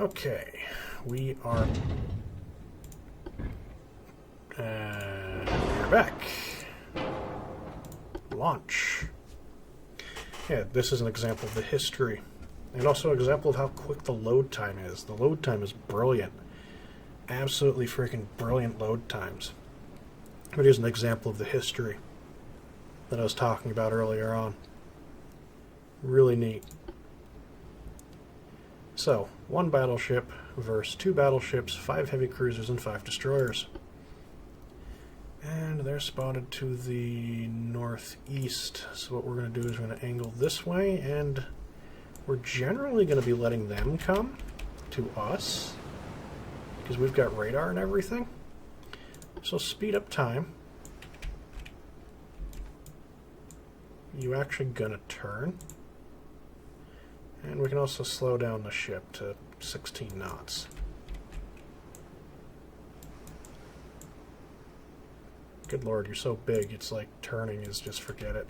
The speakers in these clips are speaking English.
Okay, we are... we're back. Launch. Yeah, this is an example of the history. And also an example of how quick the load time is. The load time is brilliant. Absolutely freaking brilliant load times. But here's an example of the history that I was talking about earlier on. Really neat. So, 1 battleship versus 2 battleships, 5 heavy cruisers, and 5 destroyers. And they're spotted to the northeast. So what we're going to do is we're going to angle this way, and we're generally going to be letting them come to us, because we've got radar and everything. So speed up time. You actually gonna turn. And we can also slow down the ship to 16 knots. Good lord, you're so big, it's like turning is just forget it.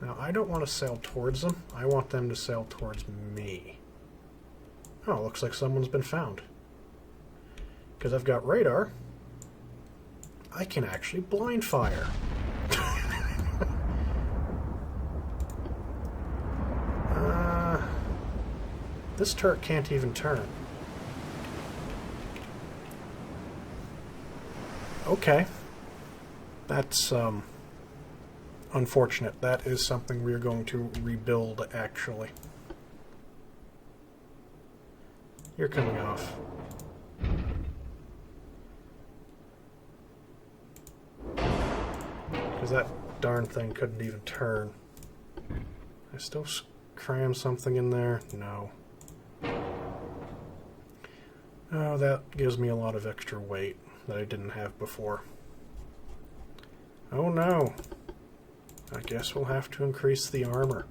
Now, I don't want to sail towards them. I want them to sail towards me. Oh, looks like someone's been found. Because I've got radar, I can actually blind fire. This turret can't even turn. Okay. That's, unfortunate. That is something we are going to rebuild, actually. You're coming off. Because that darn thing couldn't even turn. I still cram something in there? No. Oh, that gives me a lot of extra weight that I didn't have before. Oh no. I guess we'll have to increase the armor.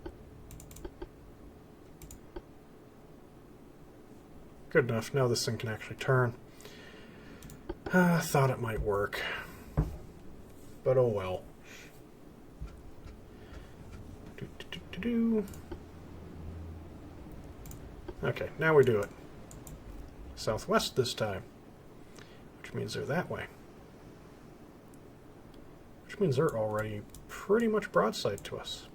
Good enough. Now this thing can actually turn. I thought it might work. But oh well. Okay, now we do it. Southwest this time. Which means they're that way. Which means they're already pretty much broadside to us.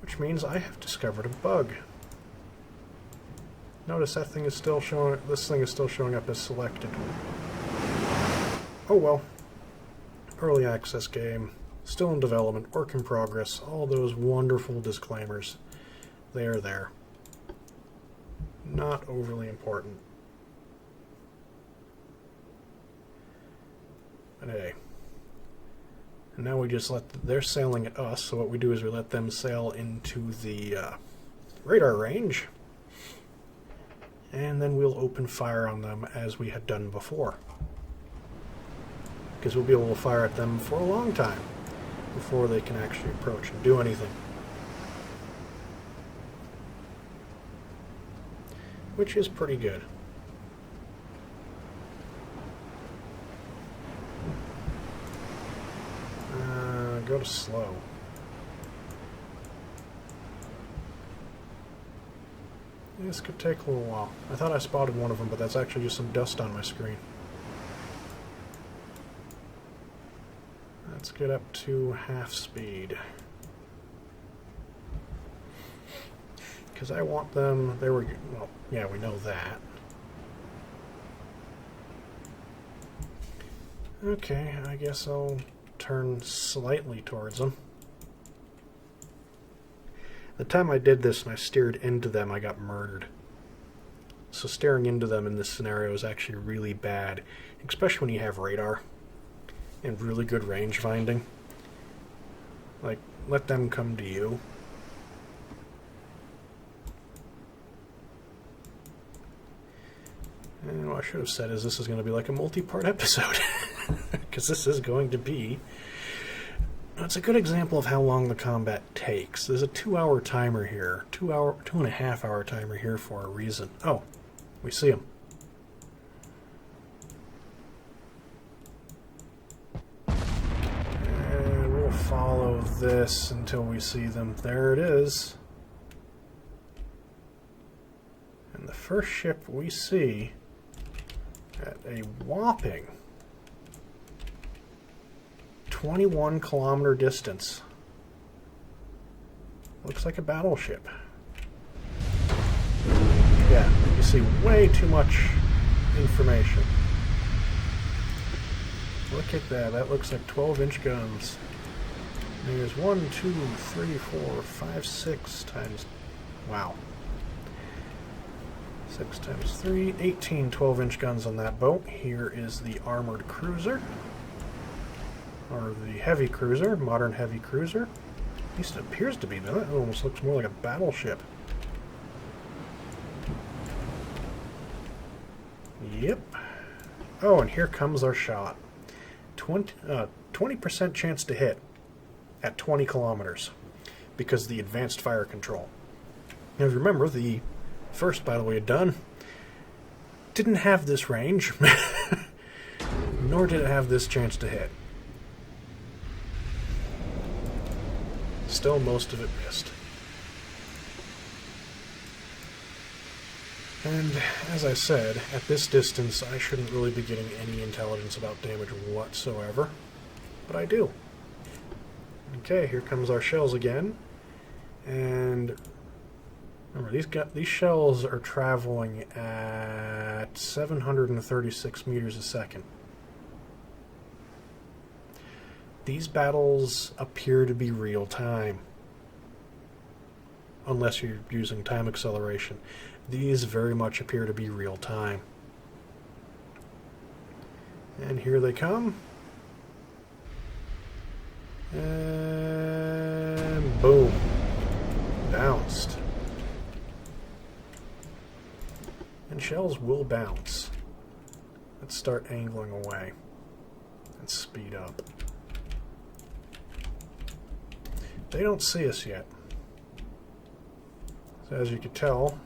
Which means I have discovered a bug. Notice that thing is still showing. This thing is still showing up as selected. Oh well. Early access game, still in development, work in progress. All those wonderful disclaimers, they are there. Not overly important. But hey. And now we just they're sailing at us, so what we do is we let them sail into the radar range. And then we'll open fire on them as we had done before. Because we'll be able to fire at them for a long time before they can actually approach and do anything. Which is pretty good. Go to slow. This could take a little while. I thought I spotted one of them, but that's actually just some dust on my screen. Let's get up to half speed. Because I want them... They were... Well, yeah, we know that. Okay, I guess I'll turn slightly towards them. The time I did this and I steered into them, I got murdered. So staring into them in this scenario is actually really bad, especially when you have radar and really good range finding. Like, let them come to you. And what I should have said is this is going to be like a multi-part episode. Because this is going to be... It's a good example of how long the combat takes. There's a 2-hour timer here. 2.5 hour timer here for a reason. Oh, we see him. And we'll follow this until we see them. There it is. And the first ship we see at a whopping 21-kilometer distance. Looks like a battleship. Yeah, you see way too much information. Look at that. That looks like 12-inch guns. There's 1, 2, 3, 4, 5, 6 times... Wow. 6 times 3, 18 12-inch guns on that boat. Here is the armored cruiser. Or the heavy cruiser, modern heavy cruiser. At least it appears to be. That almost looks more like a battleship. Yep. Oh, and here comes our shot. 20% chance to hit at 20 kilometers because of the advanced fire control. Now, if you remember, the first battle we had done didn't have this range, nor did it have this chance to hit. Still, most of it missed. And, as I said, at this distance, I shouldn't really be getting any intelligence about damage whatsoever. But I do. Okay, here comes our shells again. And remember, these shells are traveling at 736 meters a second. These battles appear to be real time. Unless you're using time acceleration. These very much appear to be real time. And here they come. And boom. Bounced. And shells will bounce. Let's start angling away. And speed up. They don't see us yet. So as you can tell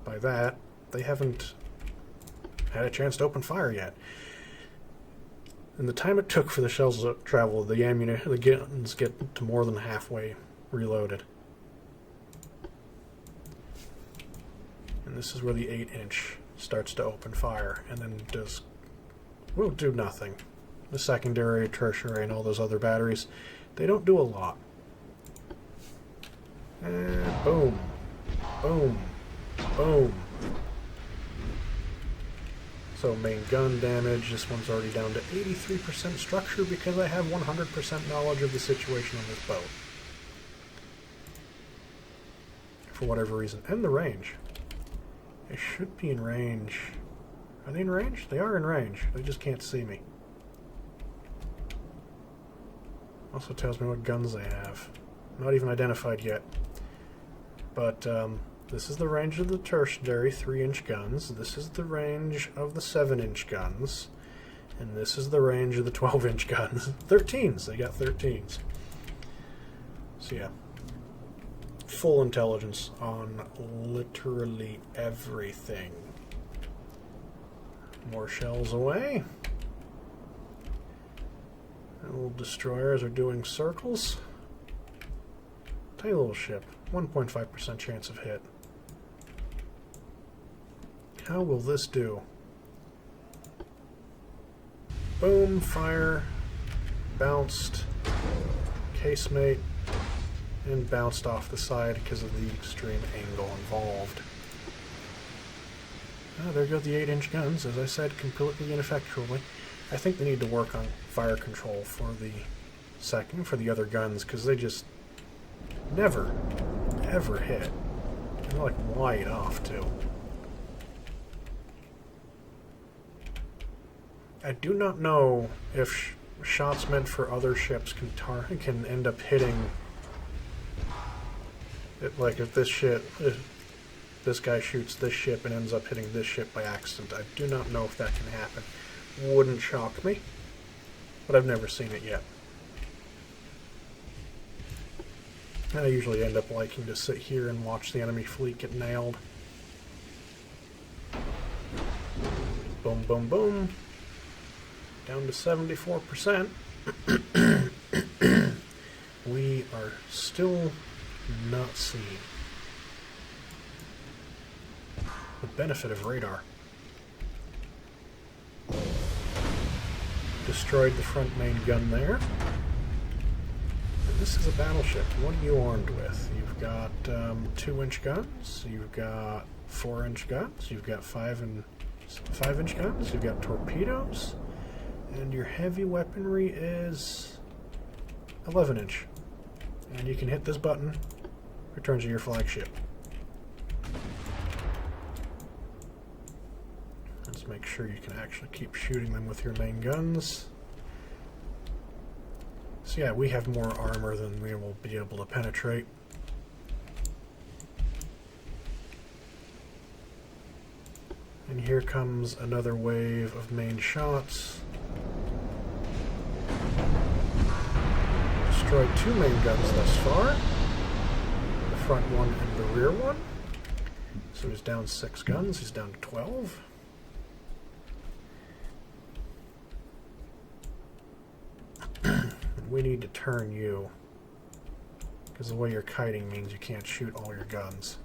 by that, they haven't had a chance to open fire yet. And the time it took for the shells to travel, the guns get to more than halfway reloaded. And this is where the 8-inch starts to open fire, and then will do nothing. The secondary, tertiary, and all those other batteries, they don't do a lot. And boom, boom, boom. So main gun damage, this one's already down to 83% structure because I have 100% knowledge of the situation on this boat. For whatever reason. And the range. They should be in range. Are they in range? They are in range. They just can't see me. Also tells me what guns they have. Not even identified yet. But, this is the range of the tertiary 3-inch guns. This is the range of the 7-inch guns. And this is the range of the 12-inch guns. 13s. They got 13s. So yeah. Full intelligence on literally everything. More shells away. And little destroyers are doing circles. Tiny little ship. 1.5% chance of hit. How will this do? Boom, fire, bounced, casemate, and bounced off the side because of the extreme angle involved. Oh, there go the 8-inch guns, as I said, completely ineffectually. I think they need to work on fire control for the other guns, because they just never, ever hit. And they're like wide off, too. I do not know if shots meant for other ships can end up hitting it, like if this guy shoots this ship and ends up hitting this ship by accident. I do not know if that can happen. Wouldn't shock me, but I've never seen it yet. I usually end up liking to sit here and watch the enemy fleet get nailed. Boom, boom, boom. Down to 74%. We are still not seen. The benefit of radar. Destroyed the front main gun there. And this is a battleship. What are you armed with? You've got 2-inch guns, you've got 4-inch guns, you've got 5-inch guns, you've got torpedoes, and your heavy weaponry is 11-inch. And you can hit this button, returns to your flagship. Let's make sure you can actually keep shooting them with your main guns. So yeah, we have more armor than we will be able to penetrate. And here comes another wave of main shots. Destroyed 2 main guns thus far. The front one and the rear one. So he's down 6 guns, he's down to 12. We need to turn you, because the way you're kiting means you can't shoot all your guns.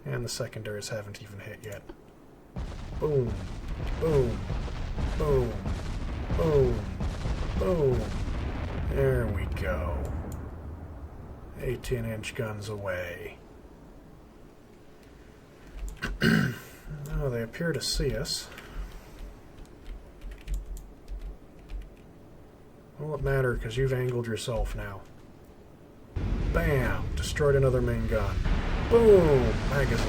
And the secondaries haven't even hit yet. Boom, boom, boom, boom, boom. There we go. 18-inch guns away. Oh, they appear to see us. Will it matter, because you've angled yourself now. Bam! Destroyed another main gun. Boom! Magazine.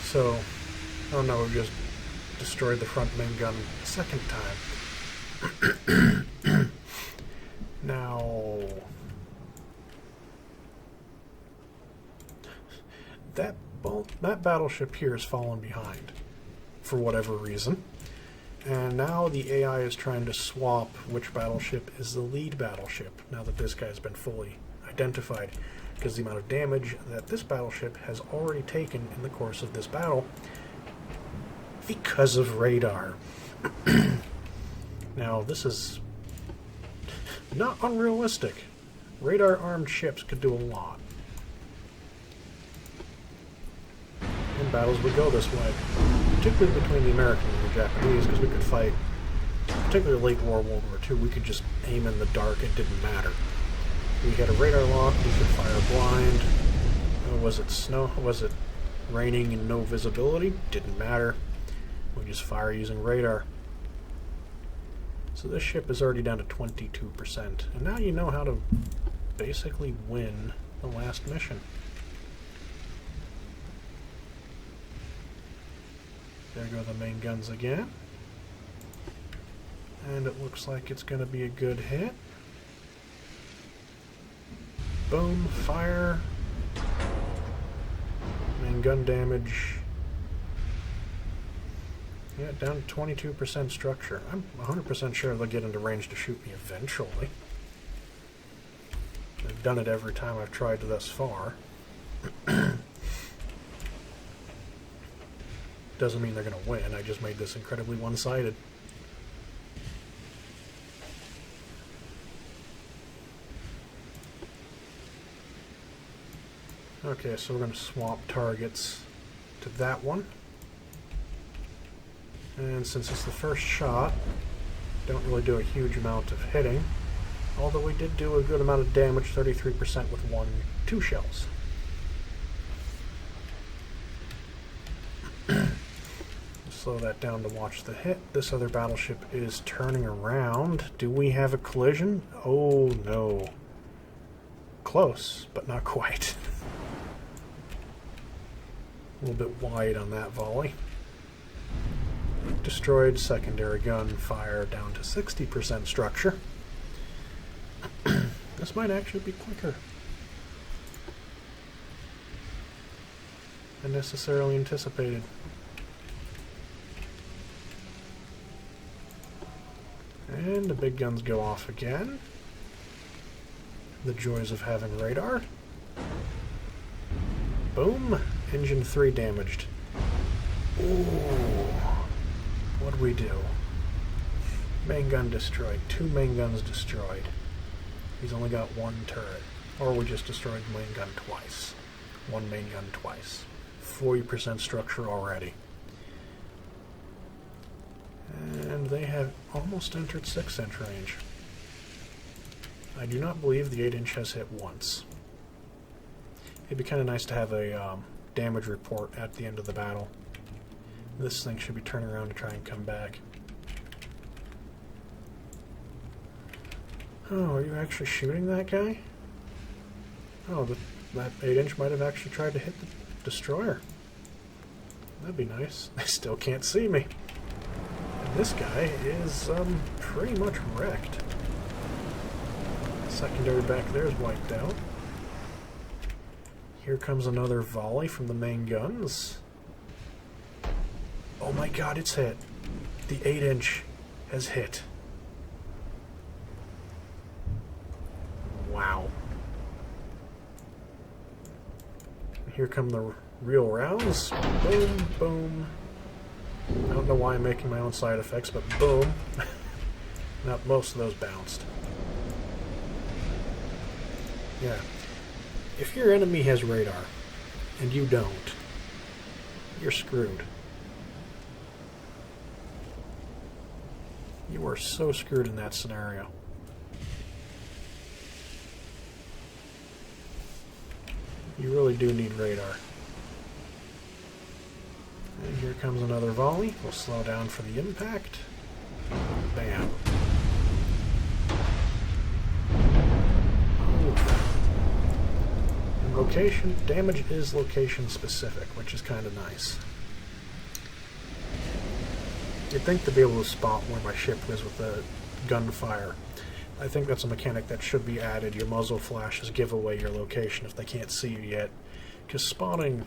So, oh no, we've just destroyed the front main gun a second time. Now, that battleship here has fallen behind, for whatever reason. And now the AI is trying to swap which battleship is the lead battleship, now that this guy's been fully identified, because the amount of damage that this battleship has already taken in the course of this battle because of radar. Now, this is not unrealistic. Radar-armed ships could do a lot. And battles would go this way, particularly between the Americans and the Japanese, because we could fight, particularly late World War II, we could just aim in the dark, it didn't matter. We had a radar lock, we could fire blind. Was it snow? Was it raining and no visibility? Didn't matter. We just fire using radar. So this ship is already down to 22%, and now you know how to basically win the last mission. There go the main guns again. And it looks like it's going to be a good hit. Boom, fire. Main gun damage. Yeah, down to 22% structure. I'm 100% sure they'll get into range to shoot me eventually. I've done it every time I've tried thus far. Doesn't mean they're going to win. I just made this incredibly one-sided. Okay, so we're going to swap targets to that one. And since it's the first shot, don't really do a huge amount of hitting. Although we did do a good amount of damage, 33% with 2 shells. Slow that down to watch the hit. This other battleship is turning around. Do we have a collision? Oh no. Close, but not quite. A little bit wide on that volley. Destroyed secondary gun fire down to 60% structure. This might actually be quicker than necessarily anticipated. And the big guns go off again. The joys of having radar. Boom. Engine 3 damaged. Ooh. what do we do? Main gun destroyed. 2 main guns destroyed. He's only got 1 turret. Or we just destroyed the main gun twice. 1 main gun twice. 40% structure already. And they have almost entered 6-inch range. I do not believe the 8-inch has hit once. It'd be kind of nice to have a damage report at the end of the battle. This thing should be turning around to try and come back. Oh, are you actually shooting that guy? Oh, that 8-inch might have actually tried to hit the destroyer. That'd be nice. They still can't see me. And this guy is pretty much wrecked. Secondary back there is wiped out. Here comes another volley from the main guns. Oh my god, it's hit. The 8-inch has hit. Wow. Here come the real rounds. Boom, boom. I don't know why I'm making my own side effects, but boom. Not most of those bounced. Yeah. If your enemy has radar, and you don't, you're screwed. You are so screwed in that scenario. You really do need radar. And here comes another volley. We'll slow down for the impact. Bam. And location, damage is location specific, which is kind of nice. You'd think to be able to spot where my ship is with the gunfire. I think that's a mechanic that should be added. Your muzzle flashes give away your location if they can't see you yet. Because spotting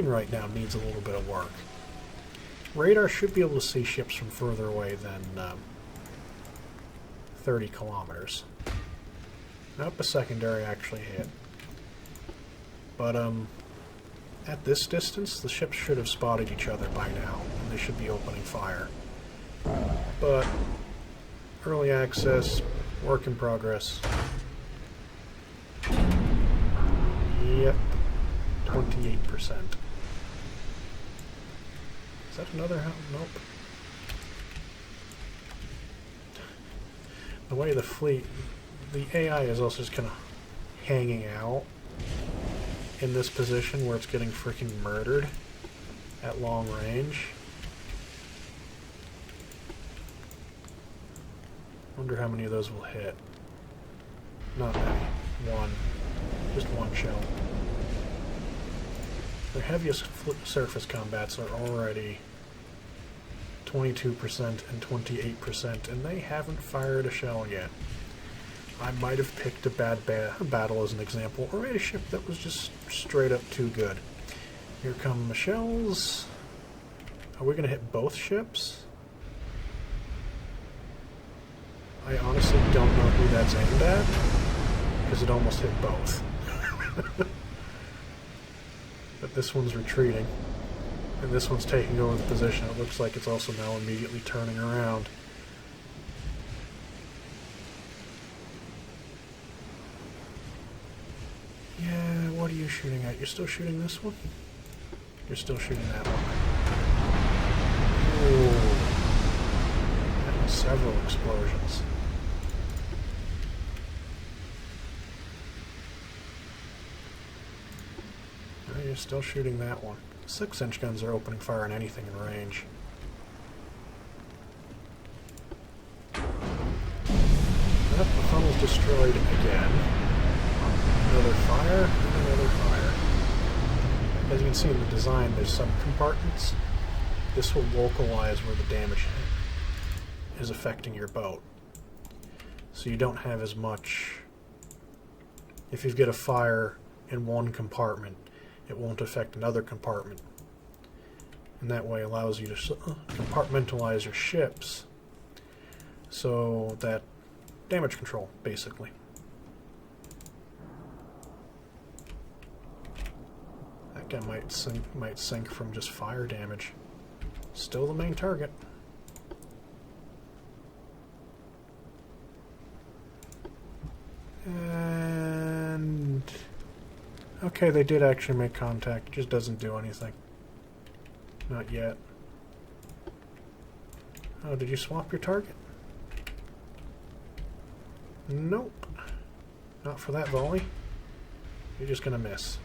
right now needs a little bit of work. Radar should be able to see ships from further away than 30 kilometers. Nope, a secondary actually hit. But at this distance, the ships should have spotted each other by now, and they should be opening fire. But early access, work in progress. Yep, 28%. Is that another house? Nope. The way the fleet, the AI is also just kind of hanging out in this position where it's getting freaking murdered at long range. Wonder how many of those will hit. Not many. 1. Just 1 shell. Their heaviest surface combats are already 22% and 28%, and they haven't fired a shell yet. I might have picked a bad battle as an example, or made a ship that was just straight up too good. Here come the shells. Are we going to hit both ships? I honestly don't know who that's aimed at, because it almost hit both. But this one's retreating, and this one's taking over the position. It looks like it's also now immediately turning around. Yeah, what are you shooting at? You're still shooting this one? You're still shooting that one. Ooh. That was several explosions. Oh, you're still shooting that one. 6-inch guns are opening fire on anything in range. Yep, the funnel's destroyed again. Another fire, and another fire. As you can see in the design, there's sub-compartments. This will localize where the damage is affecting your boat. So you don't have as much... If you get a fire in one compartment, it won't affect another compartment. And that way allows you to compartmentalize your ships. So that damage control, basically. That guy might sink from just fire damage. Still the main target. And... okay, they did actually make contact. It just doesn't do anything. Not yet. Oh, did you swap your target? Nope. Not for that volley. You're just gonna miss.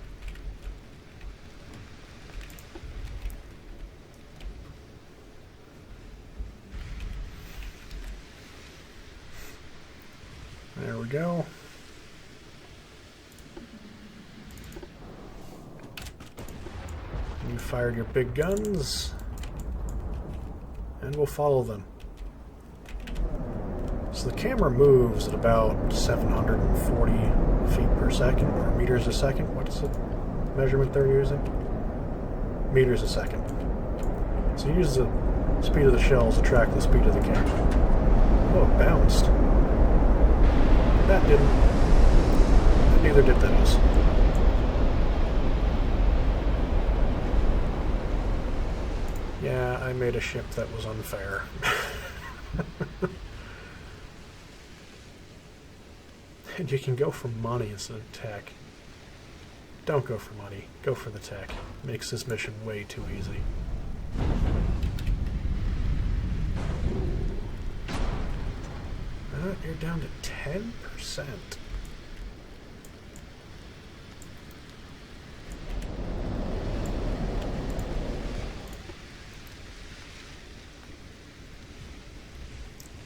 There we go. You fired your big guns, and we'll follow them. So the camera moves at about 740 feet per second, or meters a second. What's the measurement they're using? Meters a second. So use the speed of the shells to track the speed of the camera. Oh, it bounced. That didn't. And neither did those. Yeah, I made a ship that was unfair. And you can go for money instead of tech. Don't go for money. Go for the tech. Makes this mission way too easy. You're down to 10%.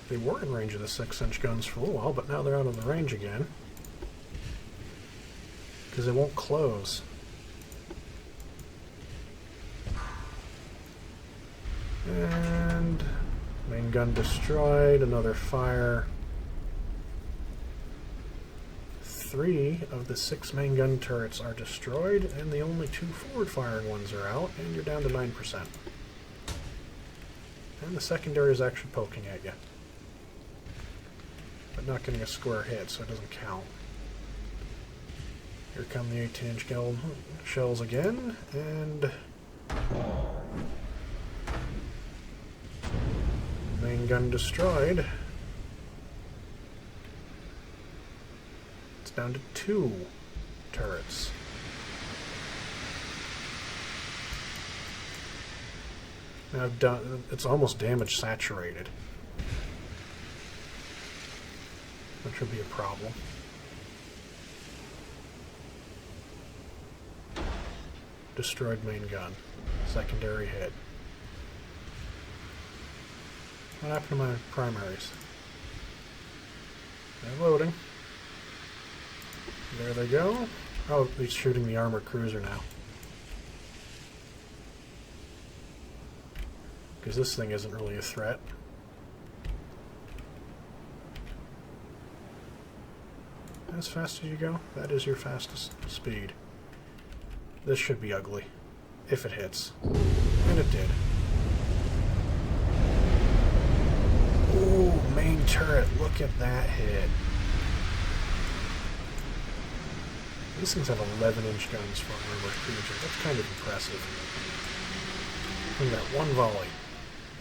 They were in range of the 6-inch guns for a little while, but now they're out of the range again. Because they won't close. And main gun destroyed, another fire. 3 of the 6 main gun turrets are destroyed, and the only 2 forward-firing ones are out, and you're down to 9%. And the secondary is actually poking at you. But not getting a square hit, so it doesn't count. Here come the 18-inch shells again, and main gun destroyed. It's down to 2 turrets. Now I've done. It's almost damage saturated. That should be a problem. Destroyed main gun. Secondary hit. What happened to my primaries? They're loading. There they go. Oh, he's shooting the armored cruiser now. Because this thing isn't really a threat. As fast as you go, that is your fastest speed. This should be ugly, if it hits. And it did. Ooh, main turret, look at that hit. These things have 11-inch guns for an armored cruiser. That's kind of impressive. Look at that, one volley.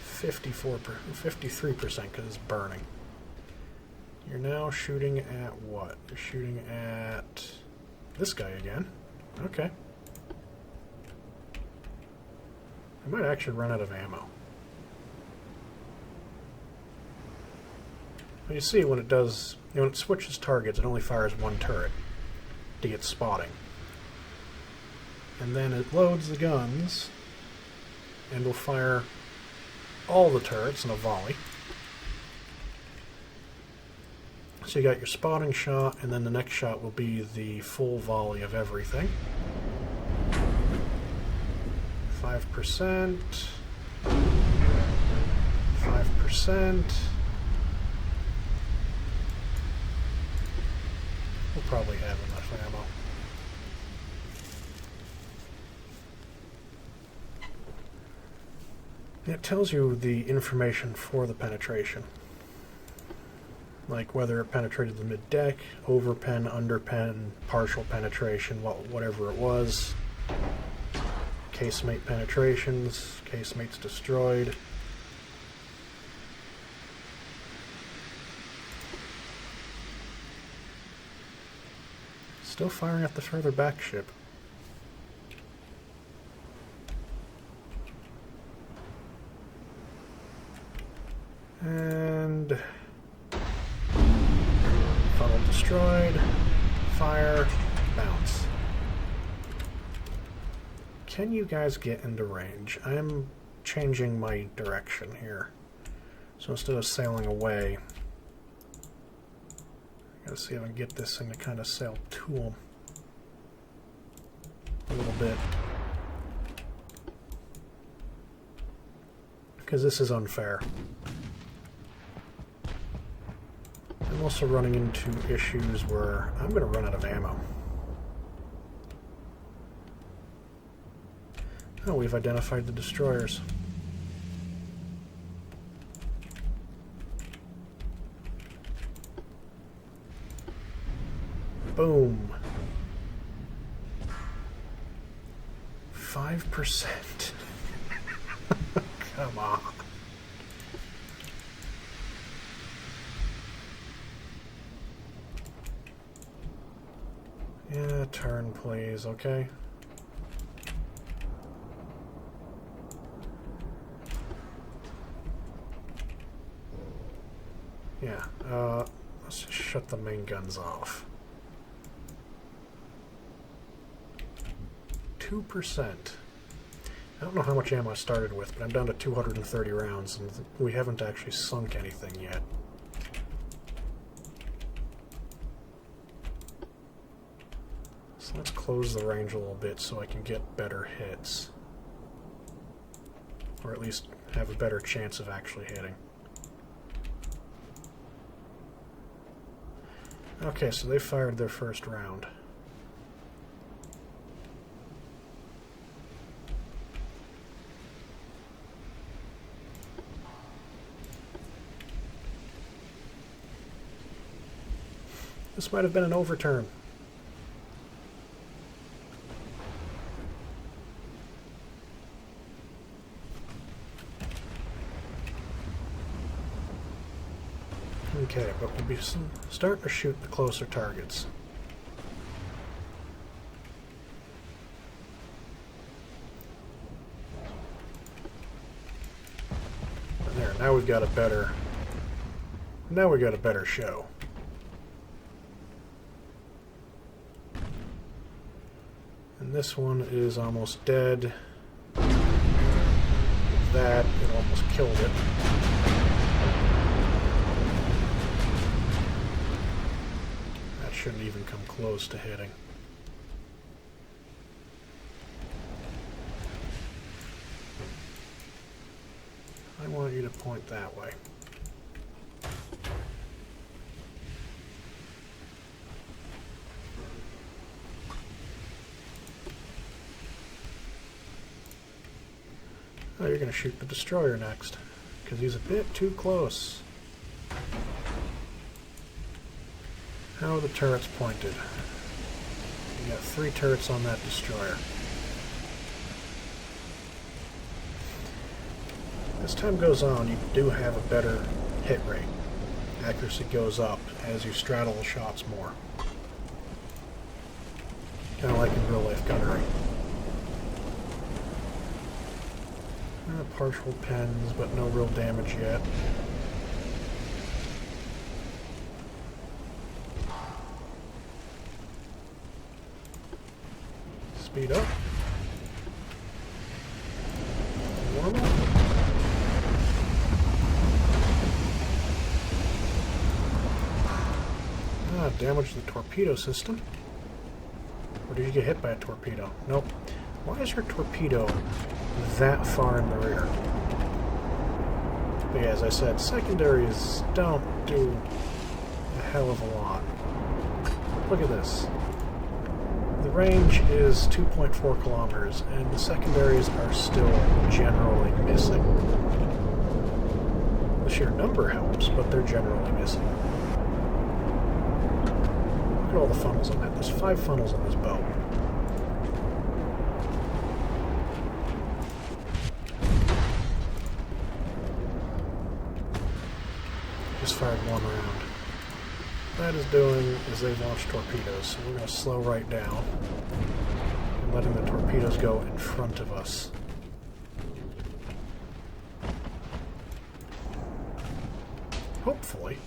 53% because it's burning. You're now shooting at what? You're shooting at this guy again. Okay. I might actually run out of ammo. Well, you see when it does, when it switches targets, it only fires one turret to get spotting. And then it loads the guns and will fire all the turrets in a volley. So you got your spotting shot, and then the next shot will be the full volley of everything. 5%. 5%. We'll probably have enough ammo. It tells you the information for the penetration. Like whether it penetrated the mid-deck, over-pen, under-pen, partial penetration, whatever it was. casemate penetrations. Casemates destroyed. Still firing at the further back ship. And funnel destroyed. Fire. Bounce. Can you guys get into range? I'm changing my direction here. So instead of sailing away, I gotta see if I can get this thing to kind of sail to them a little bit. Because this is unfair. I'm also running into issues where I'm going to run out of ammo. Oh, we've identified the destroyers. Boom. 5%. Come on. Yeah, turn please, okay? Yeah, let's just shut the main guns off. 2%. I don't know how much ammo I started with, but I'm down to 230 rounds, and we haven't actually sunk anything yet. So let's close the range a little bit so I can get better hits. Or at least have a better chance of actually hitting. Okay, so they fired their first round. This might have been an overturn. Okay, but we'll be starting to shoot the closer targets. And there, now we've got a better... Now we got a better show. And this one is almost dead. With that, it almost killed it. That shouldn't even come close to hitting. I want you to point that way. Oh, you're going to shoot the destroyer next, because he's a bit too close. How are the turrets pointed? You got 3 turrets on that destroyer. As time goes on, you do have a better hit rate. Accuracy goes up as you straddle the shots more. Kind of like in real-life gunnery. Partial pens, but no real damage yet. Speed up. Normal. Damage the torpedo system. Or did you get hit by a torpedo? Nope. Why is your torpedo that far in the rear? But yeah, as I said, secondaries don't do a hell of a lot. Look at this. The range is 2.4 kilometers, and the secondaries are still generally missing. The sheer number helps, but they're generally missing. Look at all the funnels on that. There's 5 funnels on this boat. fired one round. What that is doing is they've launched torpedoes, so we're going to slow right down and letting the torpedoes go in front of us. Hopefully.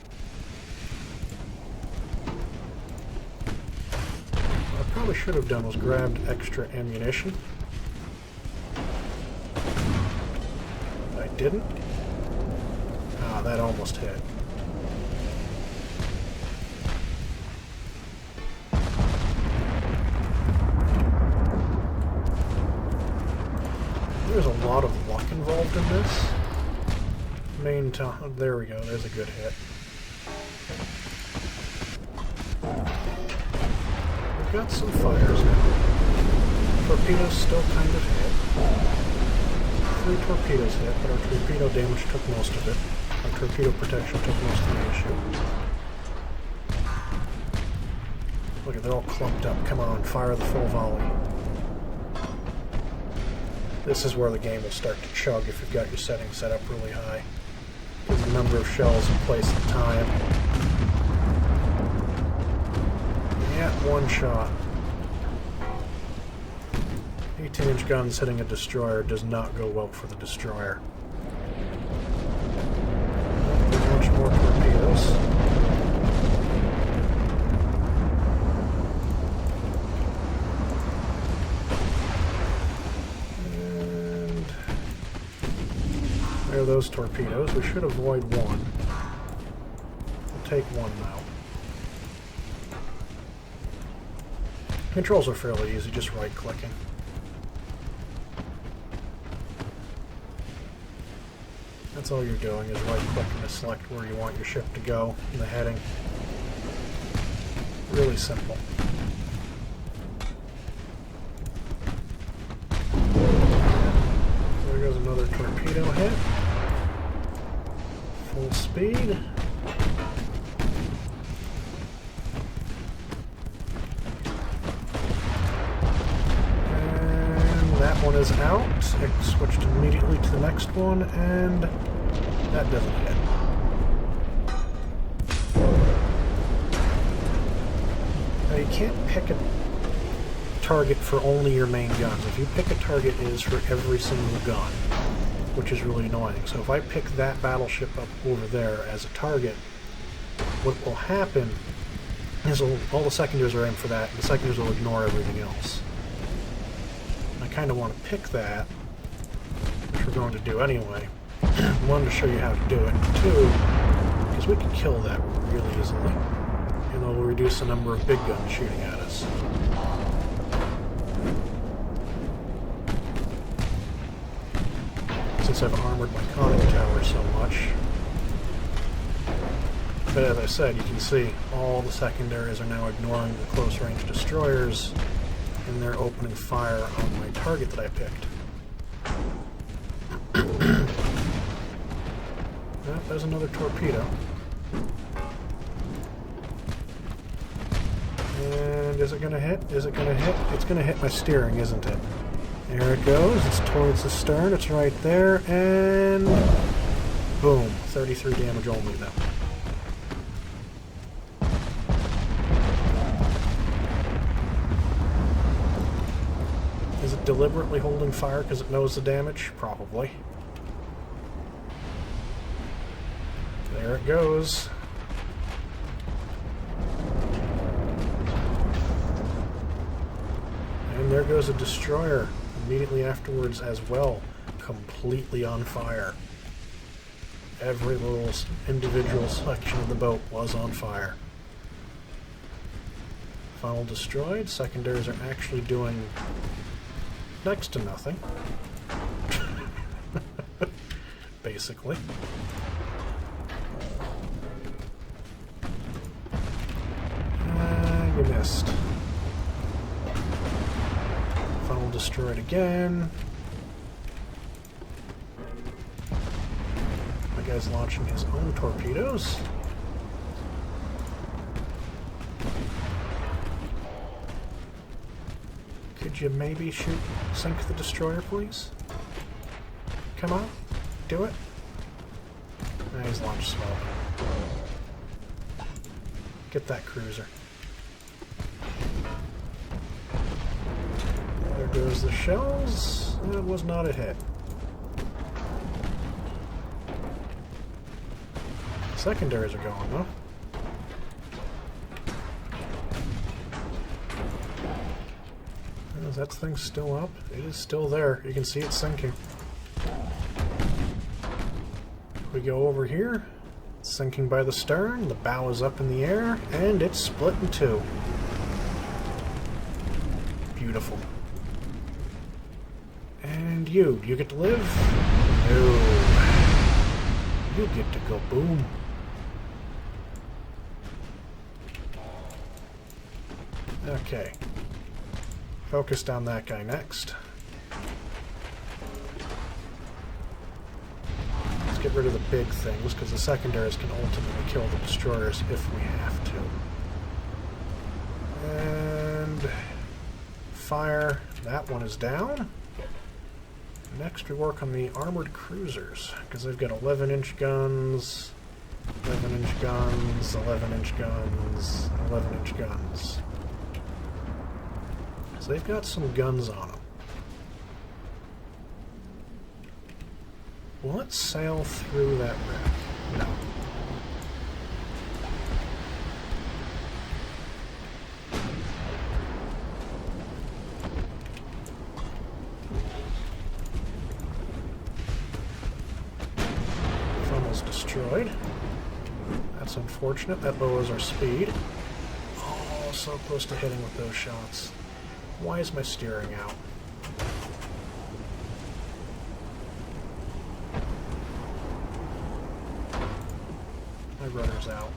What I probably should have done was grabbed extra ammunition. I didn't. Ah, that almost hit. There's a lot of luck involved in this. Main time. There we go. There's a good hit. We've got some fires now. Torpedoes still kind of hit. 3 torpedoes hit, but our torpedo damage took most of it. Our torpedo protection took most of the issue. Look at, they're all clumped up. Come on, fire the full volley. This is where the game will start to chug if you've got your settings set up really high. Because the number of shells in place at the time. Yeah, one shot. 18-inch guns hitting a destroyer does not go well for the destroyer. Much more torpedoes. And there are those torpedoes. We should avoid one. We'll take one now. Controls are fairly easy, just right-clicking. That's all you're doing, is right-clicking to select where you want your ship to go in the heading. Really simple. There goes another torpedo hit. Full speed. And that one is out. It switched immediately to the next one, and that doesn't hit. Now you can't pick a target for only your main guns. If you pick a target, it is for every single gun, which is really annoying. So if I pick that battleship up over there as a target, what will happen is all the secondaries are aimed for that, and the secondaries will ignore everything else. I kind of want to pick that, which we're going to do anyway. One, to show you how to do it. Two, because we can kill that really easily. And it'll reduce the number of big guns shooting at us. Since I've armored my conning tower so much. But as I said, you can see all the secondaries are now ignoring the close-range destroyers, and they're opening fire on my target that I picked. There's another torpedo. And is it going to hit? Is it going to hit? It's going to hit my steering, isn't it? There it goes. It's towards the stern. It's right there. And boom. 33 damage only, though. Is it deliberately holding fire because it knows the damage? Probably. There it goes. And there goes a destroyer immediately afterwards as well, completely on fire. Every little individual section of the boat was on fire. Funnel destroyed. Secondaries are actually doing next to nothing. Basically. You missed. Funnel destroyed again. My guy's launching his own torpedoes. Could you maybe sink the destroyer, please? Come on, do it. He's launched smoke. Get that cruiser. There goes the shells. That was not a hit. Secondaries are going, though. Is that thing still up? It is still there. You can see it sinking. We go over here. It's sinking by the stern. The bow is up in the air, and it's split in two. Beautiful. And you get to live? No. You get to go boom. Okay. Focused on that guy next. Let's get rid of the big things, because the secondaries can ultimately kill the destroyers if we have to. And fire. That one is down. Next we work on the armored cruisers, because they've got 11-inch guns, 11-inch guns, 11-inch guns, 11-inch guns. So they've got some guns on them. Will it sail through that wreck? No. Funnel's destroyed. That's unfortunate. That lowers our speed. Oh, so close to hitting with those shots. Why is my steering out? My rudder's out.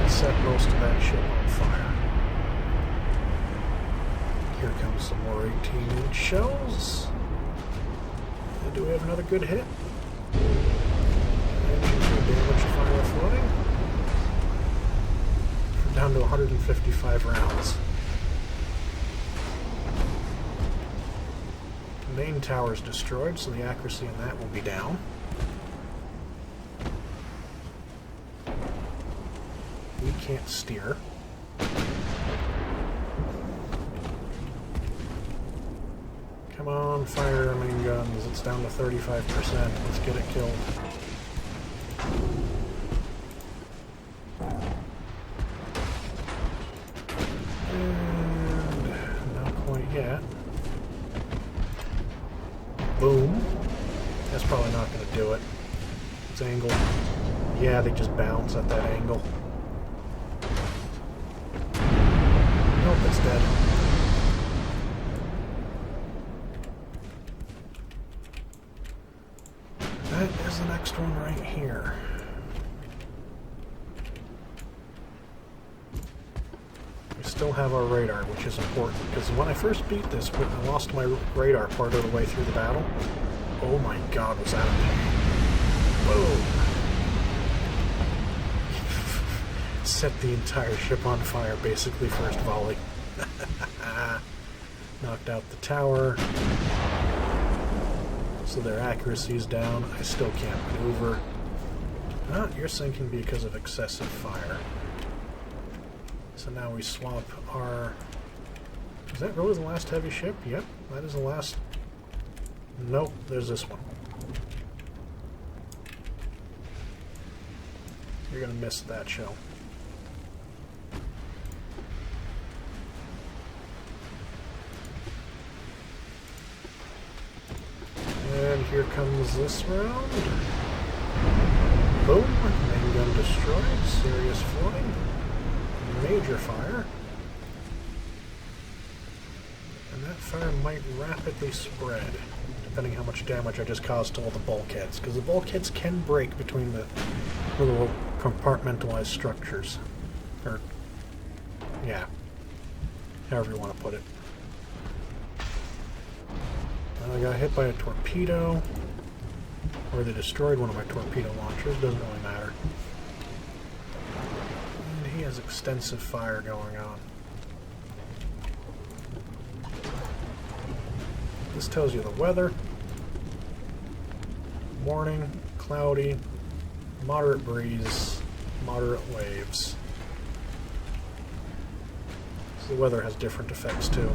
Set most of that ship on fire. Here comes some more 18-inch shells. And do we have another good hit? Engine damage, fire flooding. Down to 155 rounds. The main tower is destroyed, so the accuracy in that will be down. We can't steer. Come on, fire our main guns. It's down to 35%. Let's get it killed. Yeah. Boom. That's probably not going to do it. It's angled. Yeah, they just bounce at that angle. Nope, it's dead. That is the next one right here. Still have our radar, which is important, because when I first beat this, I lost my radar part of the way through the battle. Oh my god, was that a pain. Boom! Set the entire ship on fire, basically, first volley. Knocked out the tower. So their accuracy is down. I still can't maneuver. Ah, you're sinking because of excessive fire. So now we swap our... Is that really the last heavy ship? Yep, that is the last... Nope, there's this one. You're gonna miss that shell. And here comes this round. Boom, main gun destroyed, serious flooding. Major fire, and that fire might rapidly spread depending how much damage I just caused to all the bulkheads, because the bulkheads can break between the little compartmentalized structures, or yeah, however you want to put it. And I got hit by a torpedo, or they destroyed one of my torpedo launchers, doesn't really matter. He has extensive fire going on. This tells you the weather. Morning, cloudy, moderate breeze, moderate waves. So the weather has different effects too.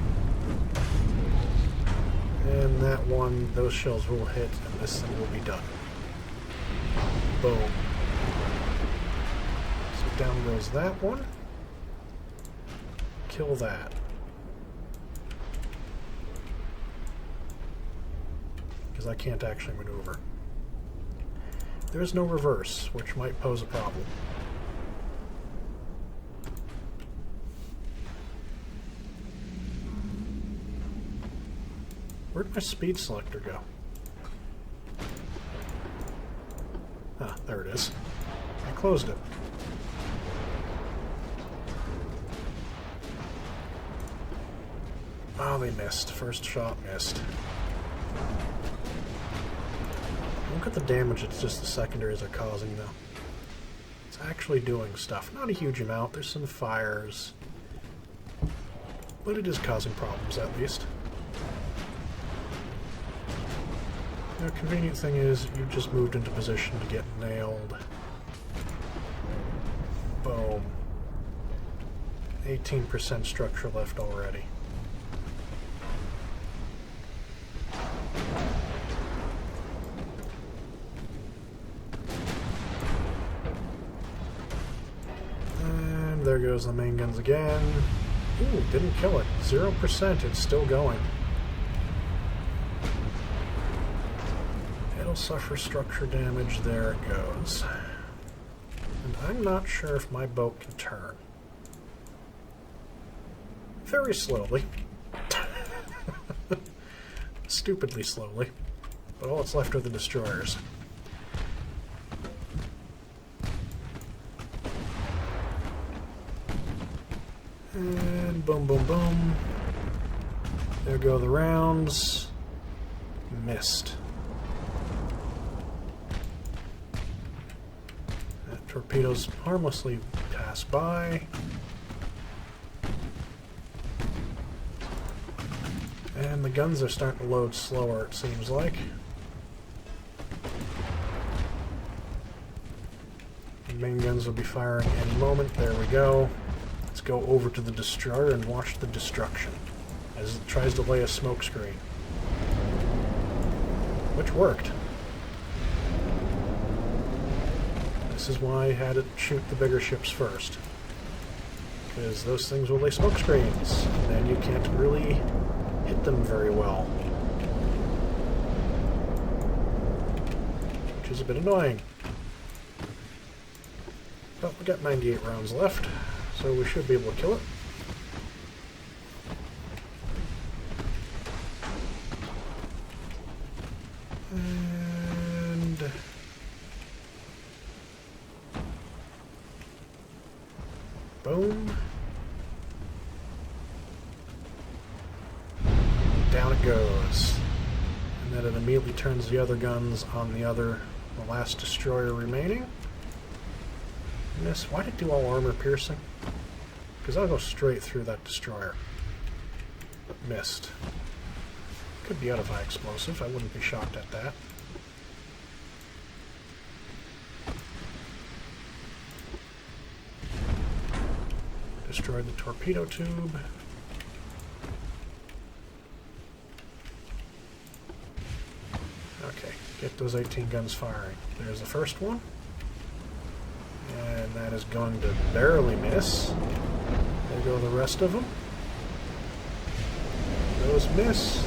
And that one, those shells will hit, and this thing will be done. Boom. So down goes that one. Kill that. Because I can't actually maneuver. There is no reverse, which might pose a problem. Where'd my speed selector go? Ah, there it is. I closed it. Oh, they missed. First shot missed. Look at the damage it's just the secondaries are causing, though. It's actually doing stuff. Not a huge amount. There's some fires. But it is causing problems, at least. The convenient thing is, you just moved into position to get nailed. Boom. 18% structure left already. And there goes the main guns again. Ooh, didn't kill it. 0%, it's still going. It'll suffer structure damage. There it goes. And I'm not sure if my boat can turn. Very slowly. Stupidly slowly. But all that's left are the destroyers. And boom, boom, boom. There go the rounds. Missed. That torpedoes harmlessly pass by. And the guns are starting to load slower, it seems like. The main guns will be firing any moment. There we go. Let's go over to the destroyer and watch the destruction as it tries to lay a smoke screen. Which worked. This is why I had it shoot the bigger ships first. Because those things will lay smoke screens, and then you can't really hit them very well. Which is a bit annoying. But we got 98 rounds left, so we should be able to kill it. And boom. Down it goes. And then it immediately turns the other guns on the last destroyer remaining. Miss. Why did it do all armor piercing? Because I'll go straight through that destroyer. But missed. Could be out of high explosive. I wouldn't be shocked at that. Destroyed the torpedo tube. Okay, get those 18 guns firing. There's the first one. And that is going to barely miss. There go the rest of them. Those miss.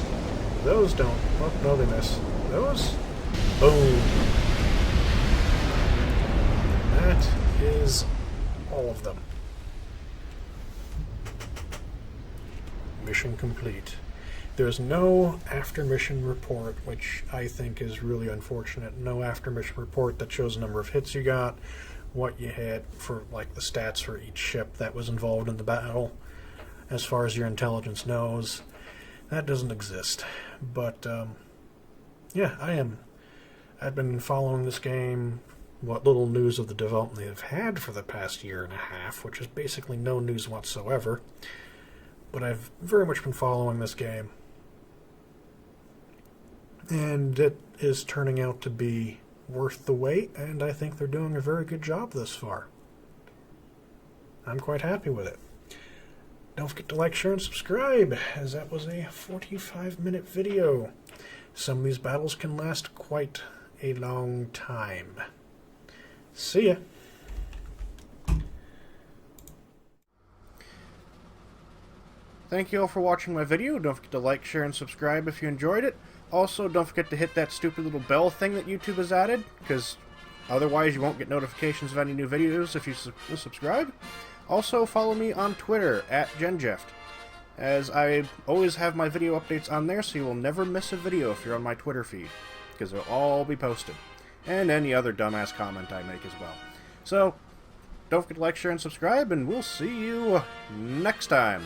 Those don't. Oh, no, they miss. Those? Boom. And that is all of them. Mission complete. There's no after-mission report, which I think is really unfortunate. No after-mission report that shows the number of hits you got, what you hit, for like the stats for each ship that was involved in the battle, as far as your intelligence knows. That doesn't exist. But yeah, I've been following this game, what little news of the development they've had for the past year and a half, which is basically no news whatsoever. But I've very much been following this game. And it is turning out to be worth the wait, and I think they're doing a very good job thus far. I'm quite happy with it. Don't forget to like, share, and subscribe, as that was a 45-minute video. Some of these battles can last quite a long time. See ya! Thank you all for watching my video. Don't forget to like, share, and subscribe if you enjoyed it. Also, don't forget to hit that stupid little bell thing that YouTube has added, because otherwise you won't get notifications of any new videos if you subscribe. Also, follow me on Twitter, @GenJeft, as I always have my video updates on there, so you will never miss a video if you're on my Twitter feed, because they'll all be posted. And any other dumbass comment I make as well. So, don't forget to like, share, and subscribe, and we'll see you next time.